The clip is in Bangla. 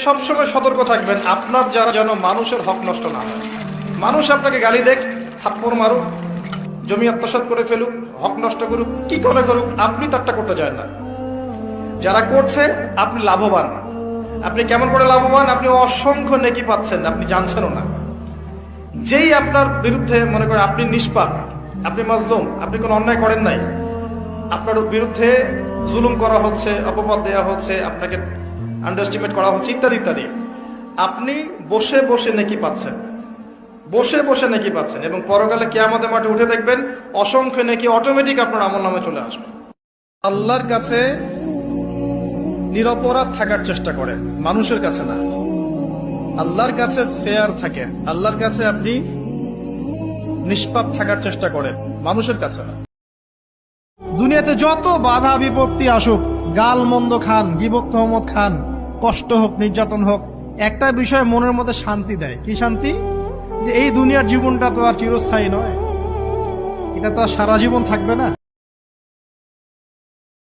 সবসময় সতর্ক থাকবেন আপনার যারা যেন মানুষের হক নষ্ট না হয়। মানুষ আপনাকে গালি দেখ, থাপ্পড় মারুক, জমি আত্মসাৎ করে ফেলুক, হক নষ্ট করুক, কি করে করুক, আপনি তারটা করতে চান না। যারা করছে আপনি লাভবান। আপনি কেমন করে লাভবান? আপনি অসংখ্য নেকি পাচ্ছেন, আপনি জানছেনও না। যেই আপনার বিরুদ্ধে মনে করেন আপনি নিষ্পাপ, আপনি মাজলুম, আপনি কোনো অন্যায় করেন নাই, আপনার বিরুদ্ধে জুলুম করা হচ্ছে, অপবাদ দেওয়া হচ্ছে, আপনাকে আন্ডারস্টিমেট করা হচ্ছে, ইত্যাদি ইত্যাদি, আপনি বসে বসে নেকি পাচ্ছেন, বসে বসে নেকি পাচ্ছেন, এবং পরকালে কিয়ামতের মাঠে উঠে দেখবেন অসংখ্য নেকি অটোমেটিক আপনার আমলনামে চলে আসবে। আল্লাহর কাছে নিরপরাধ থাকার চেষ্টা করেন, মানুষের কাছে না। আল্লাহর কাছে ফেয়ার থাকেন, আল্লাহর কাছে আপনি নিষ্পাপ থাকার চেষ্টা করেন, মানুষের কাছে না। দুনিয়াতে যত বাধা বিপত্তি আসুক, গাল মন্দ খান, গীবত তহমত খান, কষ্ট হোক, নির্যাতন হোক, একটা বিষয় মনের মধ্যে শান্তি দেয়। কি শান্তি? যে এই দুনিয়ার জীবনটা তো আর চিরস্থায়ী নয়, এটা তো আর সারা জীবন থাকবে না।